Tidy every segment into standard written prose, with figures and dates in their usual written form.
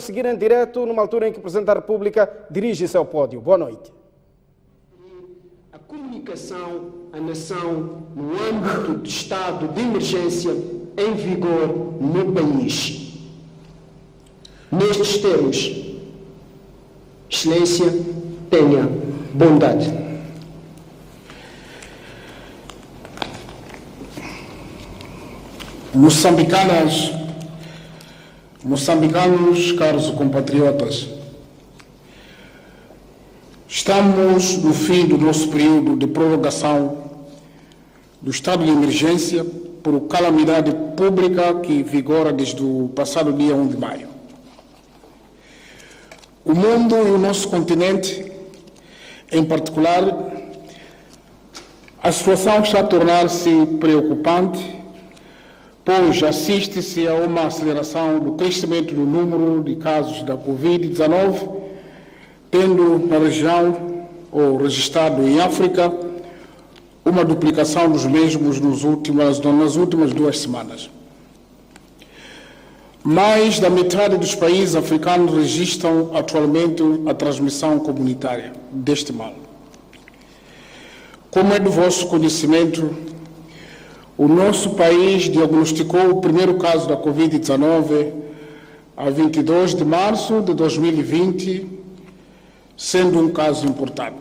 Seguir em direto, numa altura em que o Presidente da República dirige-se ao pódio. Boa noite. A comunicação à nação no âmbito de estado de emergência em vigor no país. Nestes termos, Excelência, tenha bondade. Moçambicanos, caros compatriotas, estamos no fim do nosso período de prorrogação do estado de emergência por calamidade pública que vigora desde o passado dia 1 de maio. O mundo e o nosso continente, em particular, a situação está a tornar-se preocupante, pois assiste-se a uma aceleração do crescimento do número de casos da Covid-19, tendo na região, ou registrado em África, uma duplicação dos mesmos nas últimas 2 semanas. Mais da metade dos países africanos registram atualmente a transmissão comunitária deste mal. Como é do vosso conhecimento, o nosso país diagnosticou o primeiro caso da Covid-19 a 22 de março de 2020, sendo um caso importado.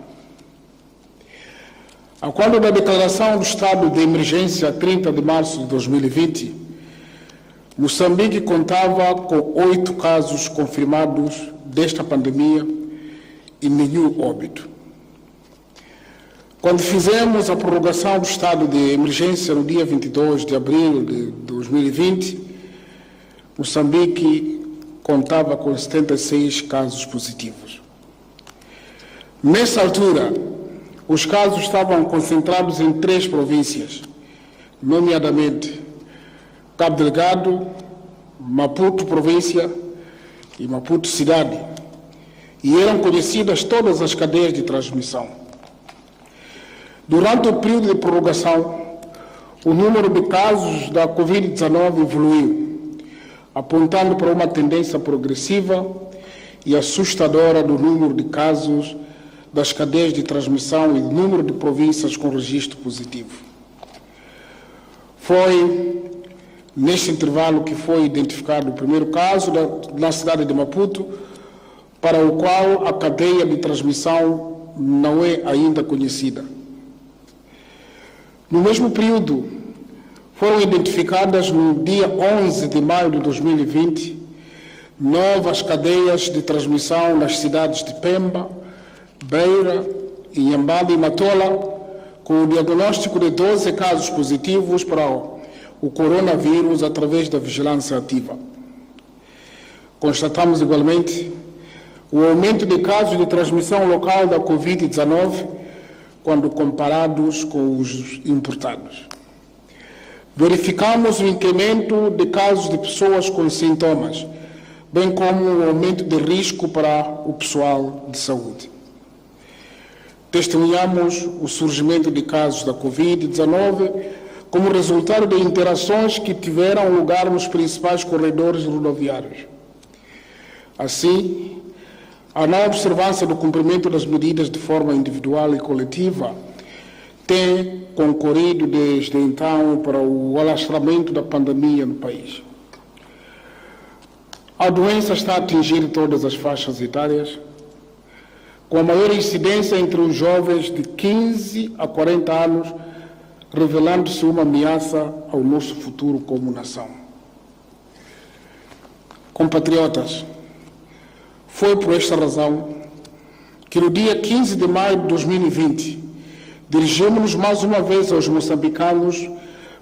A quando da declaração do estado de emergência, 30 de março de 2020, Moçambique contava com 8 casos confirmados desta pandemia e nenhum óbito. Quando fizemos a prorrogação do estado de emergência no dia 22 de abril de 2020, Moçambique contava com 76 casos positivos. Nessa altura, os casos estavam concentrados em 3 províncias, nomeadamente Cabo Delgado, Maputo província e Maputo cidade, e eram conhecidas todas as cadeias de transmissão. Durante o período de prorrogação, o número de casos da Covid-19 evoluiu, apontando para uma tendência progressiva e assustadora do número de casos das cadeias de transmissão e do número de províncias com registro positivo. Foi neste intervalo que foi identificado o primeiro caso na cidade de Maputo, para o qual a cadeia de transmissão não é ainda conhecida. No mesmo período, foram identificadas no dia 11 de maio de 2020 novas cadeias de transmissão nas cidades de Pemba, Beira, Inhambane e Matola, com o diagnóstico de 12 casos positivos para o coronavírus através da vigilância ativa. Constatamos igualmente o aumento de casos de transmissão local da Covid-19 quando comparados com os importados. Verificamos o incremento de casos de pessoas com sintomas, bem como o aumento de risco para o pessoal de saúde. Testemunhamos o surgimento de casos da Covid-19 como resultado de interações que tiveram lugar nos principais corredores rodoviários. Assim, a não observância do cumprimento das medidas de forma individual e coletiva tem concorrido desde então para o alastramento da pandemia no país. A doença está a atingir todas as faixas etárias, com a maior incidência entre os jovens de 15 a 40 anos, revelando-se uma ameaça ao nosso futuro como nação. Compatriotas, foi por esta razão que no dia 15 de maio de 2020 dirigimos-nos mais uma vez aos moçambicanos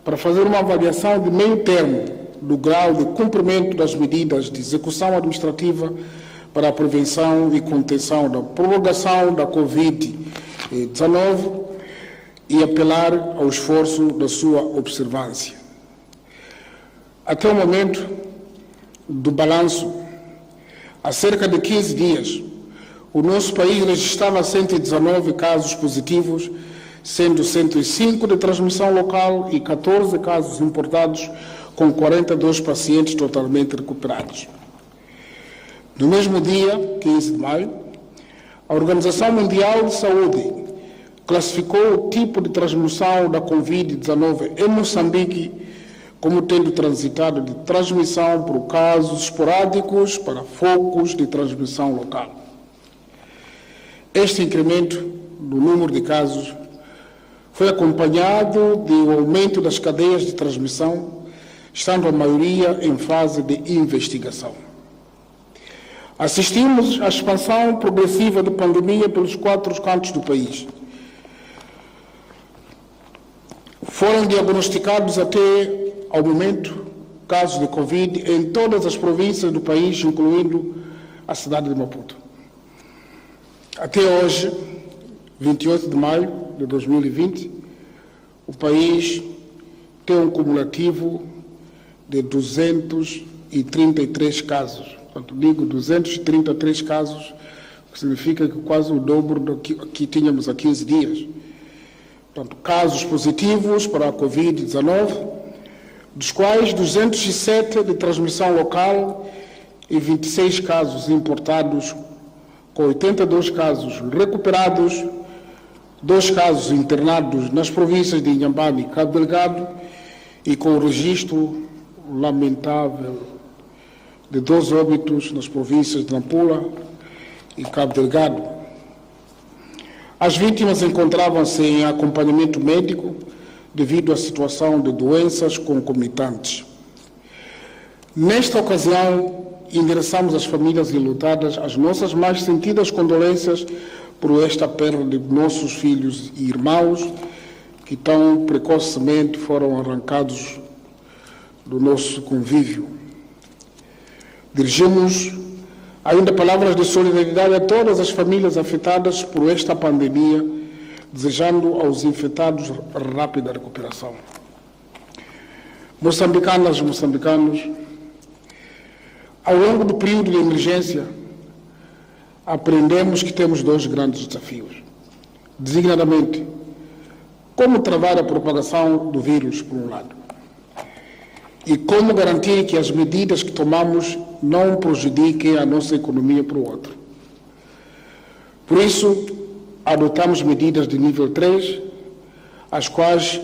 para fazer uma avaliação de meio termo do grau de cumprimento das medidas de execução administrativa para a prevenção e contenção da prorrogação da Covid-19 e apelar ao esforço da sua observância. Até o momento do balanço, há cerca de 15 dias, o nosso país registrava 119 casos positivos, sendo 105 de transmissão local e 14 casos importados, com 42 pacientes totalmente recuperados. No mesmo dia, 15 de maio, a Organização Mundial de Saúde classificou o tipo de transmissão da Covid-19 em Moçambique como tendo transitado de transmissão por casos esporádicos para focos de transmissão local. Este incremento no número de casos foi acompanhado de um aumento das cadeias de transmissão, estando a maioria em fase de investigação. Assistimos à expansão progressiva da pandemia pelos 4 cantos do país. Foram diagnosticados até ao momento casos de Covid em todas as províncias do país, incluindo a cidade de Maputo. Até hoje, 28 de maio de 2020, o país tem um cumulativo de 233 casos. Portanto, digo 233 casos, que significa que quase o dobro do que tínhamos há 15 dias. Portanto, casos positivos para a Covid-19, dos quais 207 de transmissão local e 26 casos importados, com 82 casos recuperados, 2 casos internados nas províncias de Inhambane e Cabo Delgado e com o registro lamentável de 2 óbitos nas províncias de Nampula e Cabo Delgado. As vítimas encontravam-se em acompanhamento médico devido à situação de doenças concomitantes. Nesta ocasião, endereçamos às famílias enlutadas as nossas mais sentidas condolências por esta perda de nossos filhos e irmãos que tão precocemente foram arrancados do nosso convívio. Dirigimos ainda palavras de solidariedade a todas as famílias afetadas por esta pandemia, desejando aos infectados rápida recuperação. Moçambicanas e moçambicanos, ao longo do período de emergência, aprendemos que temos 2 grandes desafios. Designadamente, como travar a propagação do vírus, por um lado, e como garantir que as medidas que tomamos não prejudiquem a nossa economia, por outro. Por isso, adotamos medidas de nível 3, as quais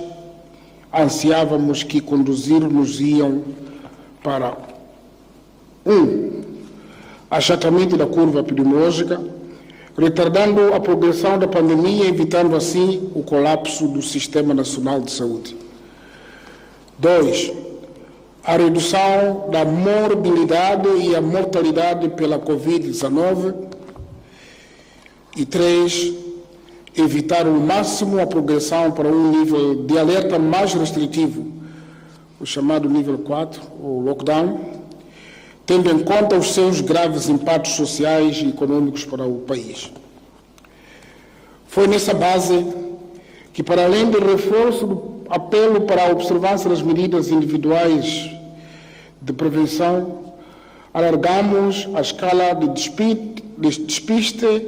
ansiávamos que conduzir-nos-iam para 1. Achatamento da curva epidemiológica, retardando a progressão da pandemia, evitando assim o colapso do Sistema Nacional de Saúde. 2. A redução da morbilidade e a mortalidade pela Covid-19. E 3. Evitar ao máximo a progressão para um nível de alerta mais restritivo, o chamado nível 4, ou lockdown, tendo em conta os seus graves impactos sociais e econômicos para o país. Foi nessa base que, para além do reforço do apelo para a observância das medidas individuais de prevenção, alargamos a escala de despiste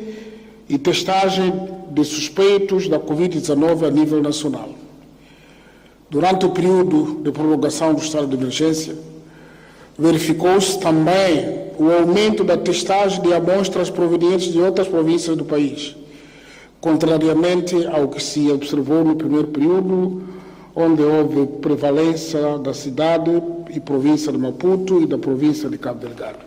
e testagem de suspeitos da Covid-19 a nível nacional. Durante o período de prorrogação do estado de emergência, verificou-se também o aumento da testagem de amostras provenientes de outras províncias do país, contrariamente ao que se observou no primeiro período, onde houve prevalência da cidade e província de Maputo e da província de Cabo Delgado.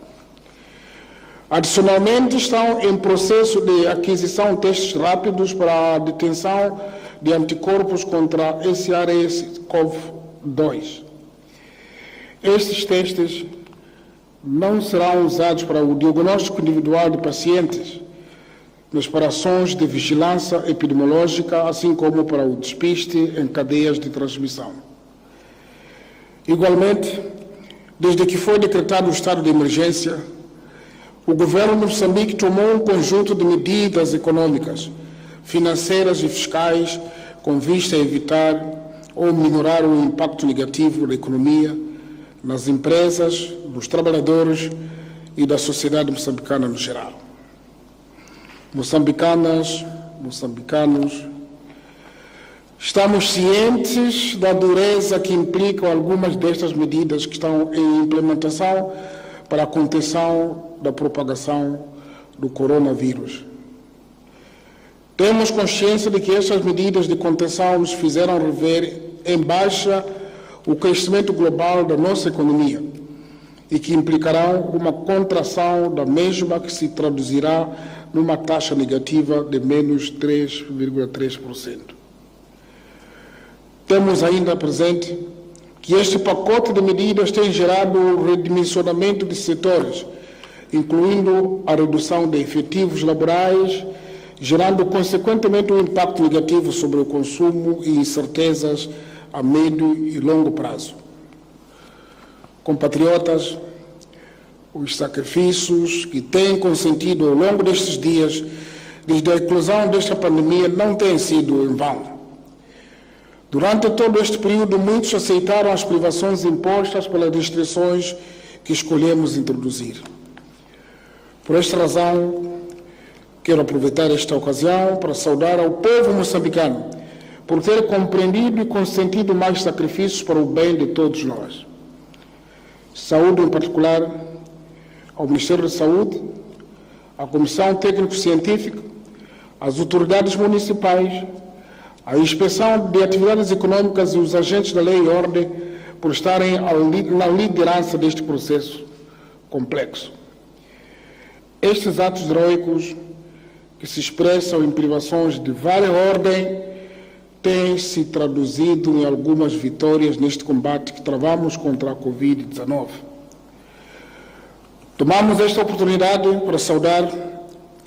Adicionalmente, estão em processo de aquisição testes rápidos para a detenção de anticorpos contra SARS-CoV-2. Estes testes não serão usados para o diagnóstico individual de pacientes, mas para ações de vigilância epidemiológica, assim como para o despiste em cadeias de transmissão. Igualmente, desde que foi decretado o estado de emergência, o governo de Moçambique tomou um conjunto de medidas econômicas, financeiras e fiscais com vista a evitar ou minorar o impacto negativo da economia, nas empresas, dos trabalhadores e da sociedade moçambicana no geral. Moçambicanas, moçambicanos, estamos cientes da dureza que implicam algumas destas medidas que estão em implementação para a contenção da propagação do coronavírus. Temos consciência de que estas medidas de contenção nos fizeram rever em baixa o crescimento global da nossa economia e que implicarão uma contração da mesma que se traduzirá numa taxa negativa de menos 3,3%. Temos ainda presente que este pacote de medidas tem gerado o redimensionamento de setores, incluindo a redução de efetivos laborais, gerando consequentemente um impacto negativo sobre o consumo e incertezas a médio e longo prazo. Compatriotas, os sacrifícios que têm consentido ao longo destes dias, desde a eclosão desta pandemia, não têm sido em vão. Durante todo este período, muitos aceitaram as privações impostas pelas restrições que escolhemos introduzir. Por esta razão, quero aproveitar esta ocasião para saudar ao povo moçambicano por ter compreendido e consentido mais sacrifícios para o bem de todos nós. Saúdo, em particular, ao Ministério da Saúde, à Comissão Técnico-Científica, às autoridades municipais, à Inspeção de Atividades Econômicas e os agentes da lei e ordem por estarem na liderança deste processo complexo. Estes atos heroicos, que se expressam em privações de várias ordens, têm se traduzido em algumas vitórias neste combate que travamos contra a Covid-19. Tomamos esta oportunidade para saudar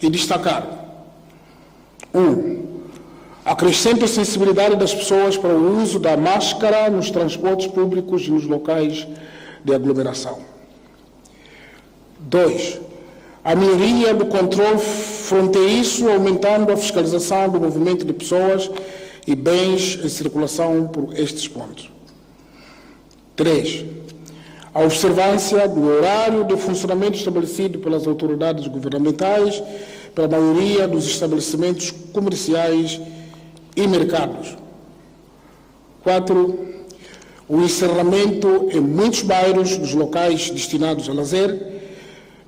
e destacar: 1. A crescente sensibilidade das pessoas para o uso da máscara nos transportes públicos e nos locais de aglomeração. 2. A melhoria do controle fronteiriço, aumentando a fiscalização do movimento de pessoas e bens em circulação por estes pontos. 3. A observância do horário de funcionamento estabelecido pelas autoridades governamentais pela maioria dos estabelecimentos comerciais e mercados. 4. O encerramento em muitos bairros dos locais destinados a lazer,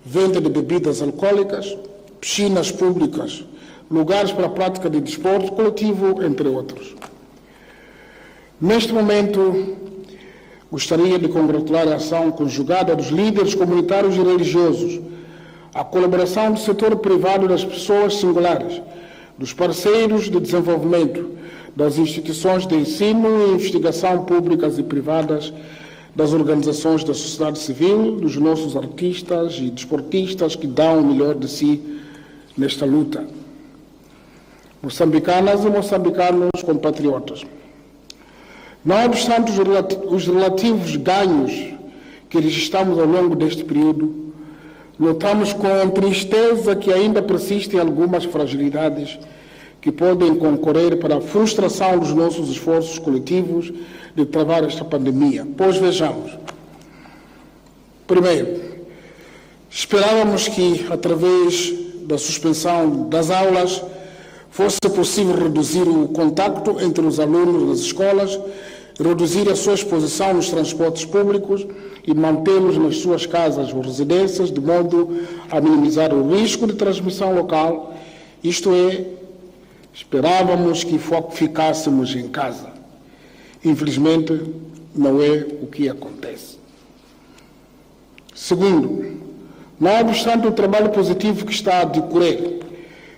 venda de bebidas alcoólicas, piscinas públicas, lugares para a prática de desporto coletivo, entre outros. Neste momento, gostaria de congratular a ação conjugada dos líderes comunitários e religiosos, a colaboração do setor privado e das pessoas singulares, dos parceiros de desenvolvimento, das instituições de ensino e investigação públicas e privadas, das organizações da sociedade civil, dos nossos artistas e desportistas que dão o melhor de si nesta luta. Moçambicanas e moçambicanos compatriotas, não obstante os relativos ganhos que registramos ao longo deste período, notamos com tristeza que ainda persistem algumas fragilidades que podem concorrer para a frustração dos nossos esforços coletivos de travar esta pandemia. Pois vejamos. Primeiro, esperávamos que, através da suspensão das aulas, fosse possível reduzir o contacto entre os alunos das escolas, reduzir a sua exposição nos transportes públicos e mantê-los nas suas casas ou residências, de modo a minimizar o risco de transmissão local, isto é, esperávamos que ficássemos em casa. Infelizmente, não é o que acontece. Segundo, não obstante o trabalho positivo que está a decorrer,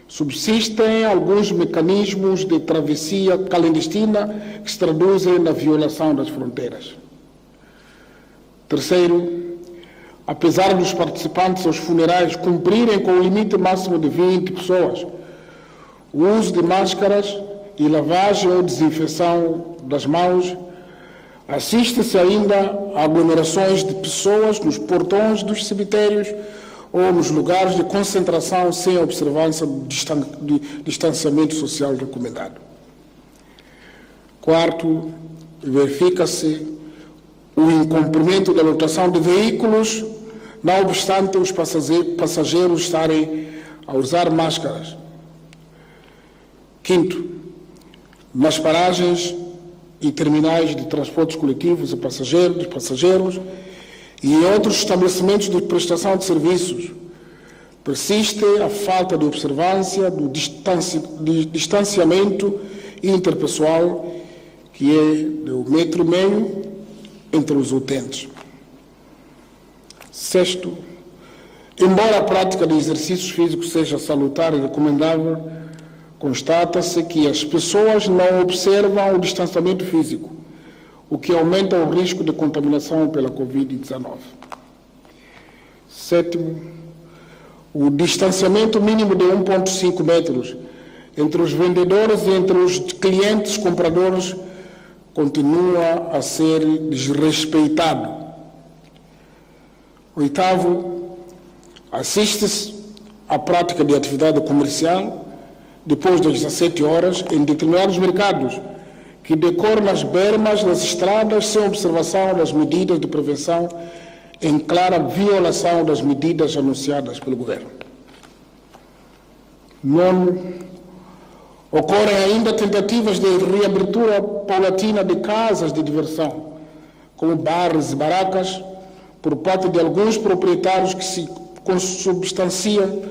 subsistem alguns mecanismos de travessia clandestina que se traduzem na violação das fronteiras. Terceiro, apesar dos participantes aos funerais cumprirem com o limite máximo de 20 pessoas, o uso de máscaras e lavagem ou desinfecção das mãos, assiste-se ainda a aglomerações de pessoas nos portões dos cemitérios ou nos lugares de concentração sem a observância de distanciamento social recomendado. Quarto, verifica-se o incumprimento da lotação de veículos, não obstante os passageiros estarem a usar máscaras. Quinto, nas paragens e terminais de transportes coletivos e passageiros, e em outros estabelecimentos de prestação de serviços persiste a falta de observância do distanciamento interpessoal, que é de 1,5 metro entre os utentes. Sexto, embora a prática de exercícios físicos seja salutar e recomendável, constata-se que as pessoas não observam o distanciamento físico, o que aumenta o risco de contaminação pela Covid-19. Sétimo, o distanciamento mínimo de 1,5 metros entre os vendedores e entre os clientes compradores continua a ser desrespeitado. Oitavo, assiste-se à prática de atividade comercial depois das 17 horas em determinados mercados, que decorrem nas bermas das estradas sem observação das medidas de prevenção, em clara violação das medidas anunciadas pelo governo. Nono, ocorrem ainda tentativas de reabertura paulatina de casas de diversão, como bares e barracas, por parte de alguns proprietários que se consubstanciam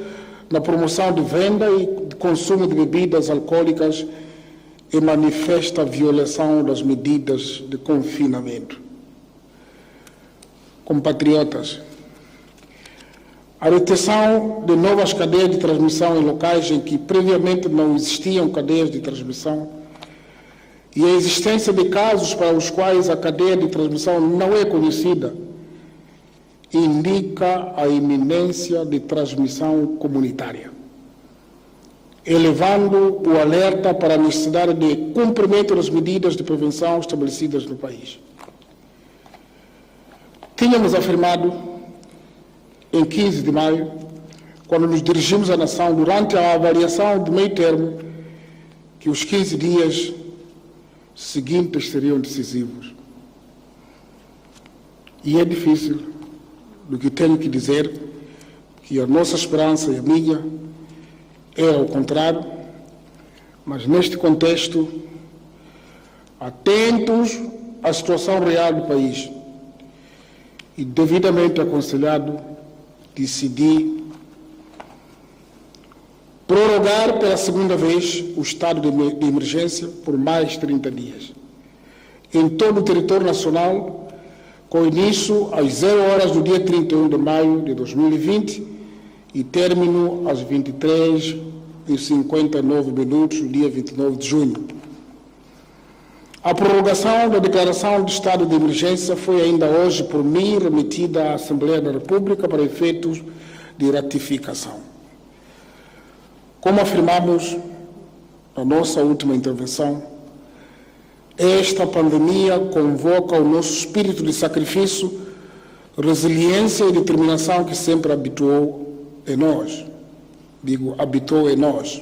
na promoção de venda e de consumo de bebidas alcoólicas e manifesta a violação das medidas de confinamento. Compatriotas, a retenção de novas cadeias de transmissão em locais em que previamente não existiam cadeias de transmissão e a existência de casos para os quais a cadeia de transmissão não é conhecida indica a iminência de transmissão comunitária, elevando o alerta para a necessidade de cumprimento das medidas de prevenção estabelecidas no país. Tínhamos afirmado, em 15 de maio, quando nos dirigimos à nação durante a avaliação de meio termo, que os 15 dias seguintes seriam decisivos. E é difícil, do que tenho que dizer, que a nossa esperança e a minha é ao contrário, mas neste contexto, atentos à situação real do país e devidamente aconselhado, decidi prorrogar pela segunda vez o estado de emergência por mais 30 dias, em todo o território nacional, com início às 0 horas do dia 31 de maio de 2020 e término às 23h59 do dia 29 de junho. A prorrogação da declaração de estado de emergência foi ainda hoje, por mim, remetida à Assembleia da República para efeitos de ratificação. Como afirmamos na nossa última intervenção, esta pandemia convoca o nosso espírito de sacrifício, resiliência e determinação que sempre habitou em nós. Digo, habitou em nós.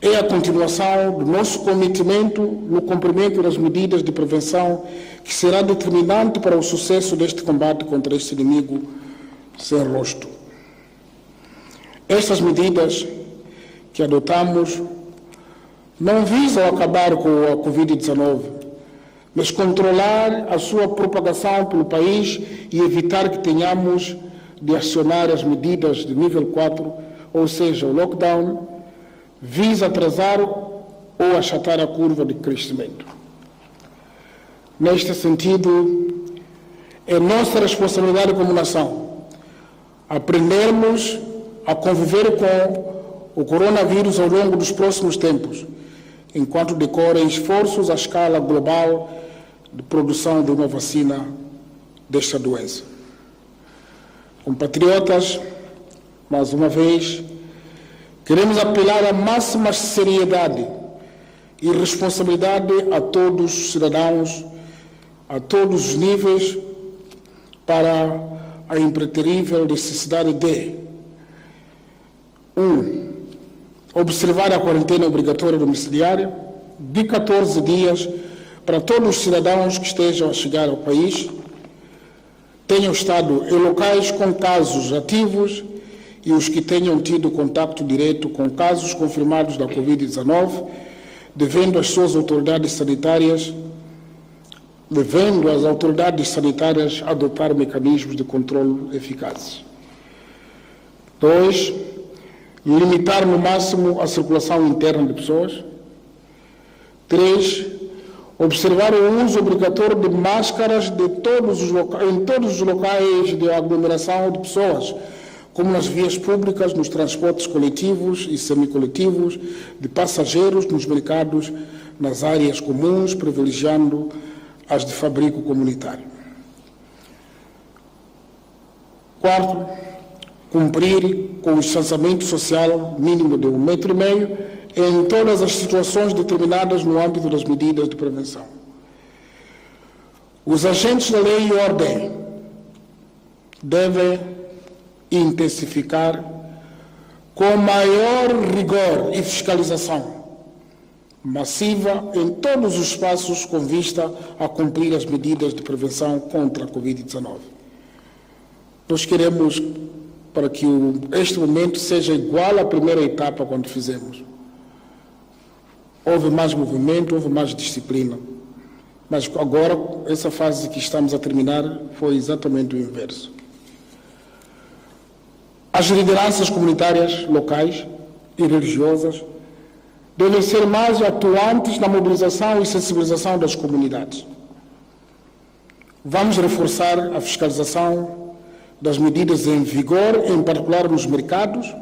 É a continuação do nosso cometimento no cumprimento das medidas de prevenção que será determinante para o sucesso deste combate contra este inimigo sem rosto. Estas medidas que adotamos não visam acabar com a Covid-19, mas controlar a sua propagação pelo país e evitar que tenhamos de acionar as medidas de nível 4, ou seja, o lockdown, visa atrasar ou achatar a curva de crescimento. Neste sentido, é nossa responsabilidade como nação aprendermos a conviver com o coronavírus ao longo dos próximos tempos, enquanto decorrem esforços à escala global de produção de uma vacina desta doença. Compatriotas, mais uma vez, queremos apelar à máxima seriedade e responsabilidade a todos os cidadãos, a todos os níveis, para a impreterível necessidade de 1. Observar a quarentena obrigatória domiciliária de 14 dias para todos os cidadãos que estejam a chegar ao país, tenham estado em locais com casos ativos e os que tenham tido contato direto com casos confirmados da Covid-19, devendo as suas autoridades sanitárias devendo as autoridades sanitárias adotar mecanismos de controle eficazes. 2. Limitar no máximo a circulação interna de pessoas. 3. Observar o uso obrigatório de máscaras em todos os locais de aglomeração de pessoas, como nas vias públicas, nos transportes coletivos e semicoletivos, de passageiros, nos mercados, nas áreas comuns, privilegiando as de fabrico comunitário. 4. Cumprir com o distanciamento social mínimo de 1,5 metro em todas as situações determinadas no âmbito das medidas de prevenção. Os agentes da lei e ordem devem intensificar com maior rigor e fiscalização massiva em todos os espaços com vista a cumprir as medidas de prevenção contra a Covid-19. Nós queremos para que este momento seja igual à primeira etapa quando fizemos. Houve mais movimento, houve mais disciplina. Mas agora, essa fase que estamos a terminar foi exatamente o inverso. As lideranças comunitárias, locais e religiosas devem ser mais atuantes na mobilização e sensibilização das comunidades. Vamos reforçar a fiscalização das medidas em vigor, em particular nos mercados,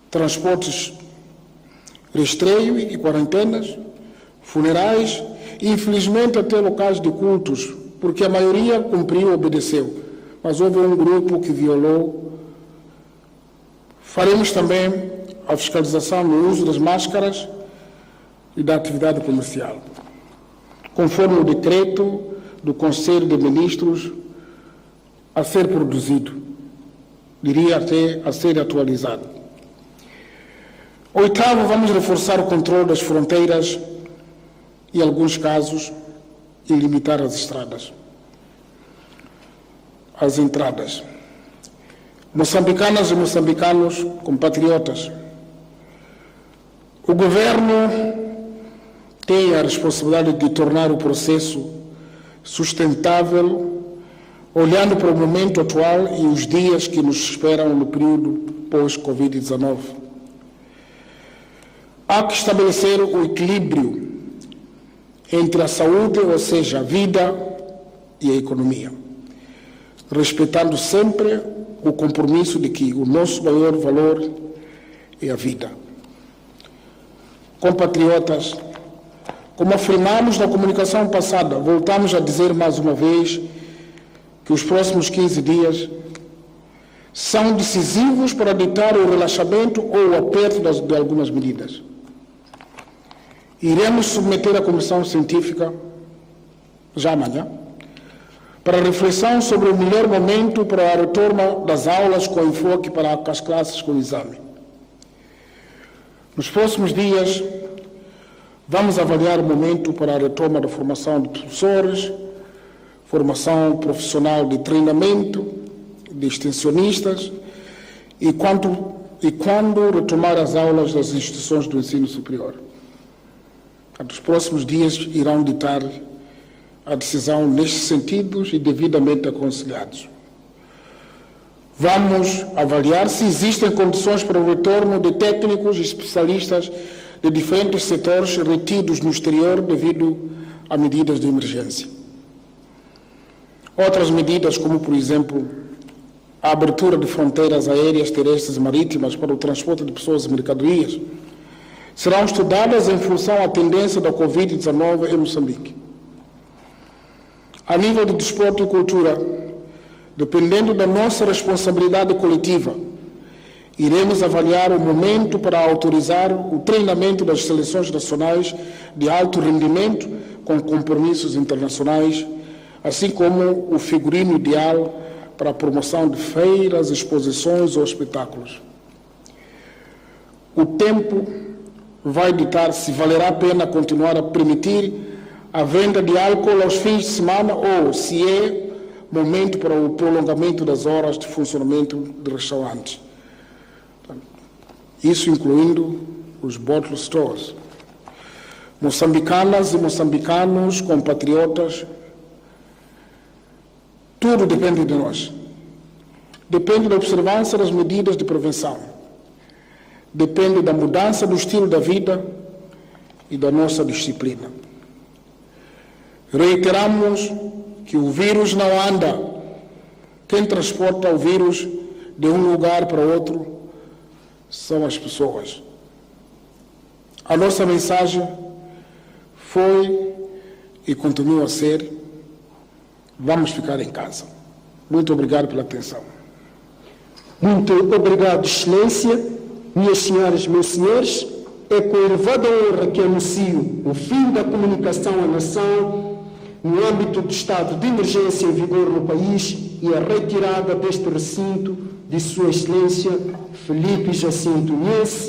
transportes, rastreio e quarentenas, funerais e, infelizmente, até locais de cultos, porque a maioria cumpriu e obedeceu, mas houve um grupo que violou. Faremos também a fiscalização no uso das máscaras e da atividade comercial, conforme o decreto do Conselho de Ministros a ser produzido, diria até a ser atualizado. 8, vamos reforçar o controle das fronteiras e, em alguns casos, e limitar as estradas, as entradas. Moçambicanas e moçambicanos, compatriotas, o Governo tem a responsabilidade de tornar o processo sustentável, olhando para o momento atual e os dias que nos esperam no período pós-Covid-19. Há que estabelecer o equilíbrio entre a saúde, ou seja, a vida, e a economia, respeitando sempre o compromisso de que o nosso maior valor é a vida. Compatriotas, como afirmamos na comunicação passada, voltamos a dizer mais uma vez que os próximos 15 dias são decisivos para ditar o relaxamento ou o aperto de algumas medidas. Iremos submeter à Comissão Científica, já amanhã, para reflexão sobre o melhor momento para o retorno das aulas com enfoque para as classes com exame. Nos próximos dias, vamos avaliar o momento para a retoma da formação de professores, formação profissional de treinamento, de extensionistas e quando retomar as aulas das instituições do ensino superior. Os próximos dias irão ditar a decisão nestes sentidos e devidamente aconselhados. Vamos avaliar se existem condições para o retorno de técnicos e especialistas de diferentes setores retidos no exterior devido a medidas de emergência. Outras medidas, como, por exemplo, a abertura de fronteiras aéreas, terrestres e marítimas para o transporte de pessoas e mercadorias, serão estudadas em função à tendência da Covid-19 em Moçambique. A nível de desporto e cultura, dependendo da nossa responsabilidade coletiva, iremos avaliar o momento para autorizar o treinamento das seleções nacionais de alto rendimento com compromissos internacionais, assim como o figurino ideal para a promoção de feiras, exposições ou espetáculos. O tempo vai ditar se valerá a pena continuar a permitir a venda de álcool aos fins de semana ou se é momento para o prolongamento das horas de funcionamento de restaurantes. Isso incluindo os bottle stores. Moçambicanas e moçambicanos, compatriotas, tudo depende de nós. Depende da observância das medidas de prevenção. Depende da mudança do estilo da vida e da nossa disciplina. Reiteramos que o vírus não anda. Quem transporta o vírus de um lugar para outro são as pessoas. A nossa mensagem foi e continua a ser: vamos ficar em casa. Muito obrigado pela atenção. Muito obrigado, Excelência. Minhas senhoras e meus senhores, é com elevada honra que anuncio o fim da comunicação à nação no âmbito do estado de emergência em vigor no país e a retirada deste recinto de Sua Excelência Filipe Jacinto Nhense,